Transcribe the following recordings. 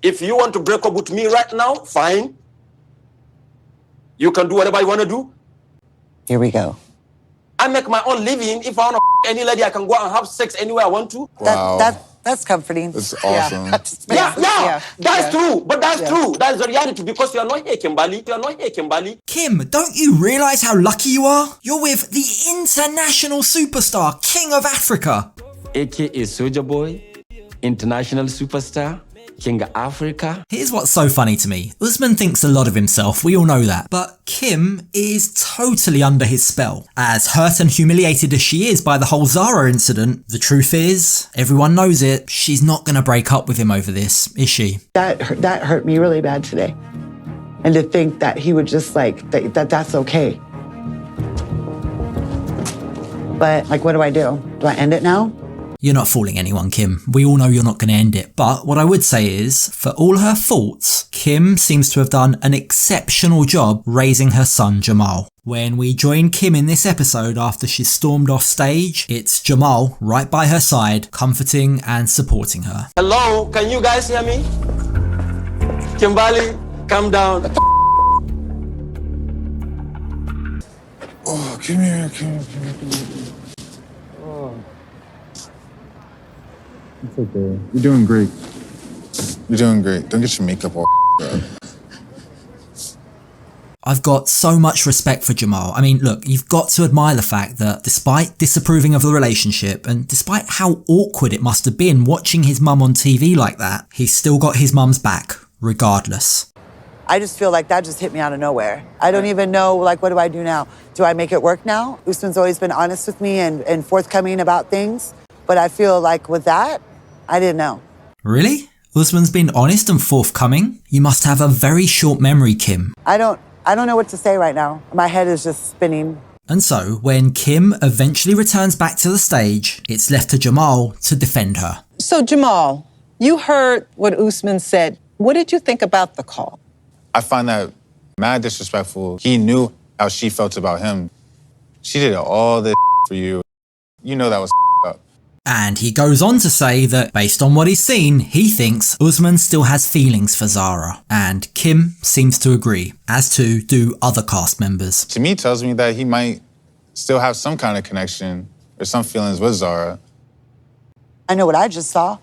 If you want to break up with me right now, fine. You can do whatever you want to do. Here we go. I make my own living. If I want to any lady, I can go out and have sex anywhere I want to. Wow. That's comforting. That's awesome. That's true. But that's true. That's the reality because you are not here, Kimberly. You are not here, Kimberly. Kim, don't you realise how lucky you are? You're with the international superstar, King of Africa. aka Soulja Boy, international superstar, King of Africa. Here's what's so funny to me. Usman thinks a lot of himself, we all know that. But Kim is totally under his spell. As hurt and humiliated as she is by the whole Zara incident, the truth is, everyone knows it, she's not gonna break up with him over this, is she? That hurt me really bad today. And to think that he would just like, that's okay. But like, what do? Do I end it now? You're not fooling anyone, Kim. We all know you're not going to end it. But what I would say is, for all her faults, Kim seems to have done an exceptional job raising her son, Jamal. When we join Kim in this episode after she's stormed off stage, it's Jamal right by her side, comforting and supporting her. Hello, can you guys hear me? Kimberly, calm down. Oh, come here. It's okay. You're doing great. Don't get your makeup all up. I've got so much respect for Jamal. I mean, look, you've got to admire the fact that despite disapproving of the relationship and despite how awkward it must have been watching his mum on TV like that, he's still got his mum's back, regardless. I just feel like that just hit me out of nowhere. I don't even know, like, what do I do now? Do I make it work now? Usman's always been honest with me and forthcoming about things. But I feel like with that, I didn't know. Really? Usman's been honest and forthcoming? You must have a very short memory, Kim. I don't know what to say right now. My head is just spinning. And so, when Kim eventually returns back to the stage, it's left to Jamal to defend her. So Jamal, you heard what Usman said. What did you think about the call? I find that mad disrespectful. He knew how she felt about him. She did all this for you. You know that was up. And he goes on to say that based on what he's seen, he thinks Usman still has feelings for Zara. And Kim seems to agree, as to do other cast members. To me, tells me that he might still have some kind of connection or some feelings with Zara. I know what I just saw.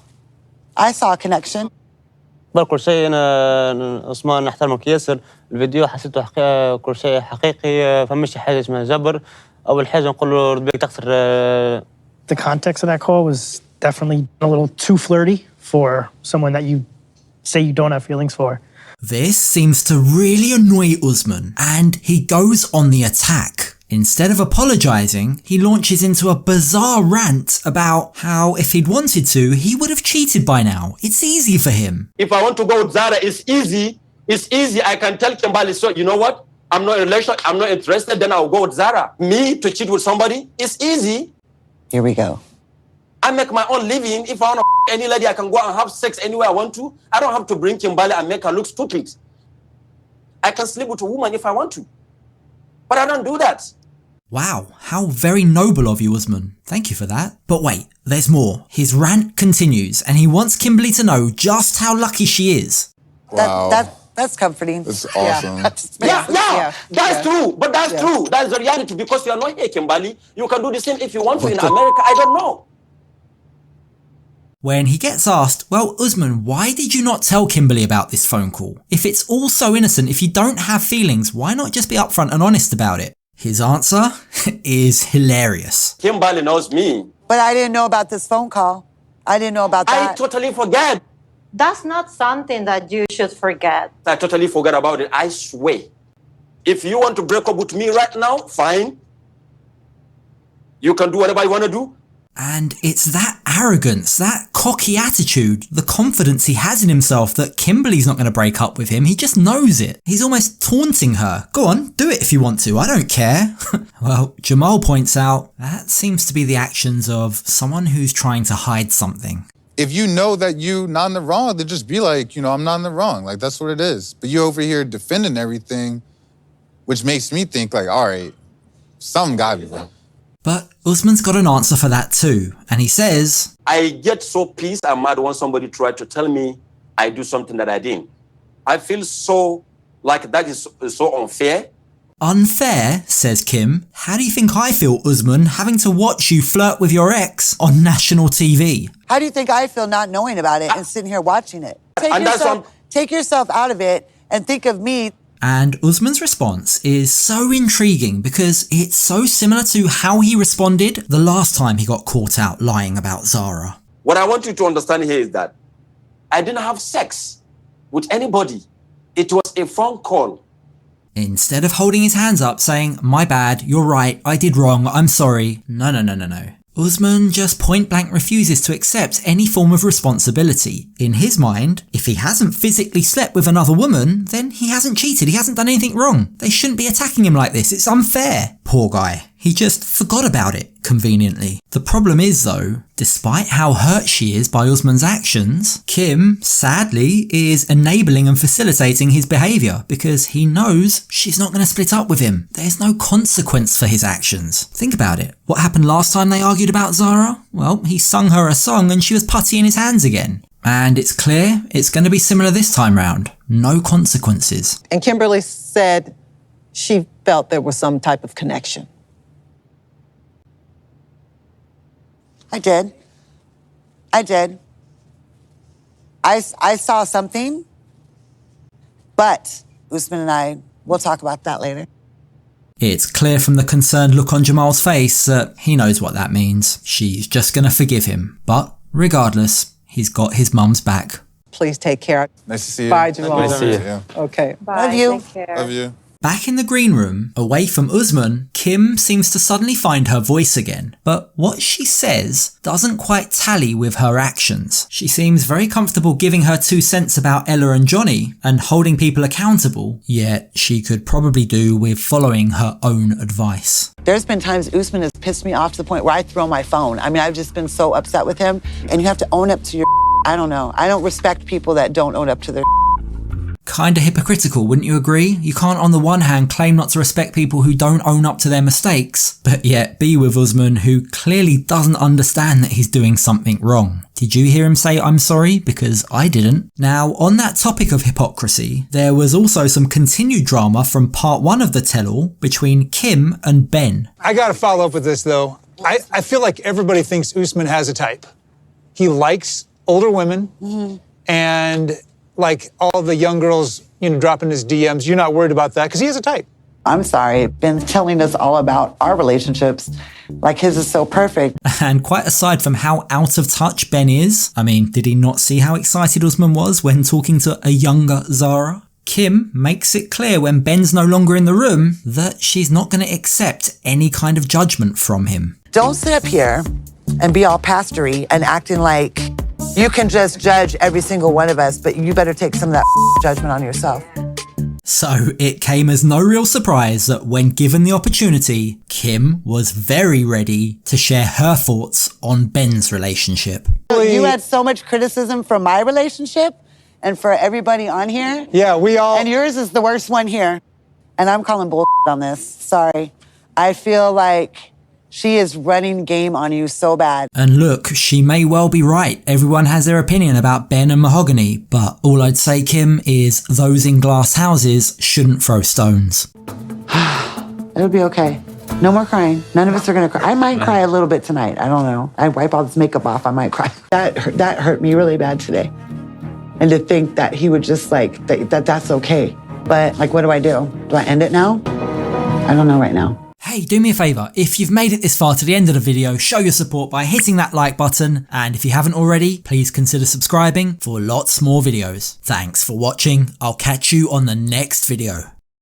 I saw a connection. كل شيء أنا عثمان أحترمك ياسر الفيديو حسيته كل شيء حقيقي فمش حاجة اسمها جبر أول حاجة نقول له ربي تخسر. The context of that call was definitely a little too flirty for someone that you say you don't have feelings for. This seems to really annoy Usman, and he goes on the attack. Instead of apologising, he launches into a bizarre rant about how if he'd wanted to, he would have cheated by now. It's easy for him. If I want to go with Zara, it's easy. It's easy. I can tell Kimberly, so you know what? I'm not in a relationship. I'm not interested. Then I'll go with Zara. Me to cheat with somebody, it's easy. Here we go. I make my own living. If I want to any lady, I can go and have sex anywhere I want to. I don't have to bring Kimberly and make her look stupid. I can sleep with a woman if I want to. But I don't do that. Wow, how very noble of you, Usman. Thank you for that. But wait, there's more. His rant continues, and he wants Kimberly to know just how lucky she is. Wow. That's comforting. That's awesome. That's true. But that's true. That's the reality because you are not here, Kimberly. You can do the same if you want to in America. I don't know. When he gets asked, well, Usman, why did you not tell Kimberly about this phone call? If it's all so innocent, if you don't have feelings, why not just be upfront and honest about it? His answer is hilarious. Kimberly knows me. But I didn't know about this phone call. I didn't know about that. I totally forget. That's not something that you should forget. I totally forgot about it. I swear. If you want to break up with me right now, fine. You can do whatever you want to do. And it's that arrogance, that cocky attitude, the confidence he has in himself that Kimberly's not going to break up with him. He just knows it. He's almost taunting her. Go on, do it if you want to. I don't care. Well, Jamal points out that seems to be the actions of someone who's trying to hide something. If you know that you're not in the wrong, then just be like, I'm not in the wrong. Like, that's what it is. But you're over here defending everything, which makes me think like, all right, something got me wrong. But Usman's got an answer for that too, and he says, I get so pissed and mad when somebody tried to tell me I do something that I didn't. I feel so like that is so unfair. Unfair, says Kim. How do you think I feel, Usman, having to watch you flirt with your ex on national TV? How do you think I feel not knowing about it and sitting here watching it? Take yourself out of it and think of me. And Usman's response is so intriguing because it's so similar to how he responded the last time he got caught out lying about Zara. What I want you to understand here is that I didn't have sex with anybody. It was a phone call. Instead of holding his hands up saying, my bad, you're right, I did wrong, I'm sorry. No. Usman just point blank refuses to accept any form of responsibility. In his mind, if he hasn't physically slept with another woman, then he hasn't cheated, he hasn't done anything wrong. They shouldn't be attacking him like this, it's unfair. Poor guy. He just forgot about it, conveniently. The problem is though, despite how hurt she is by Usman's actions, Kim, sadly, is enabling and facilitating his behaviour because he knows she's not going to split up with him. There's no consequence for his actions. Think about it. What happened last time they argued about Zara? Well, he sung her a song and she was putty in his hands again. And it's clear it's going to be similar this time round. No consequences. And Kimberly said she felt there was some type of connection. I did. I saw something, but Usman and we'll talk about that later. It's clear from the concerned look on Jamal's face that he knows what that means. She's just going to forgive him. But regardless, he's got his mum's back. Please take care. Nice to see you. Bye, Jamal. Nice to see you. Okay. Bye. Love you. Take care. Love you. Back in the green room, away from Usman, Kim seems to suddenly find her voice again. But what she says doesn't quite tally with her actions. She seems very comfortable giving her 2 cents about Ella and Johnny and holding people accountable, yet she could probably do with following her own advice. There's been times Usman has pissed me off to the point where I throw my phone. I mean, I've just been so upset with him, and you have to own up to your I don't know. I don't respect people that don't own up to their Kinda hypocritical, wouldn't you agree? You can't on the one hand claim not to respect people who don't own up to their mistakes, but yet be with Usman who clearly doesn't understand that he's doing something wrong. Did you hear him say I'm sorry? Because I didn't. Now, on that topic of hypocrisy, there was also some continued drama from part 1 of the tell-all between Kim and Ben. I gotta follow up with this though. I feel like everybody thinks Usman has a type. He likes older women and like all the young girls, dropping his DMs. You're not worried about that because he has a type. I'm sorry, Ben's telling us all about our relationships. Like his is so perfect. And quite aside from how out of touch Ben is, I mean, did he not see how excited Usman was when talking to a younger Zara? Kim makes it clear when Ben's no longer in the room that she's not going to accept any kind of judgment from him. Don't sit up here and be all pastory and acting like you can just judge every single one of us, but you better take some of that judgment on yourself. So it came as no real surprise that when given the opportunity, Kim was very ready to share her thoughts on Ben's relationship. You had so much criticism from my relationship and for everybody on here. Yeah, we all... And yours is the worst one here. And I'm calling bullshit on this. Sorry. I feel like she is running game on you so bad. And look, she may well be right. Everyone has their opinion about Ben and Mahogany, but all I'd say, Kim, is those in glass houses shouldn't throw stones. It'll be okay. No more crying. None of us are gonna cry. I might cry a little bit tonight. I don't know. I wipe all this makeup off, I might cry. That hurt me really bad today. And to think that he would just that's okay. But what do? Do I end it now? I don't know right now. Hey, do me a favour, if you've made it this far to the end of the video, show your support by hitting that like button, and if you haven't already, please consider subscribing for lots more videos. Thanks for watching, I'll catch you on the next video.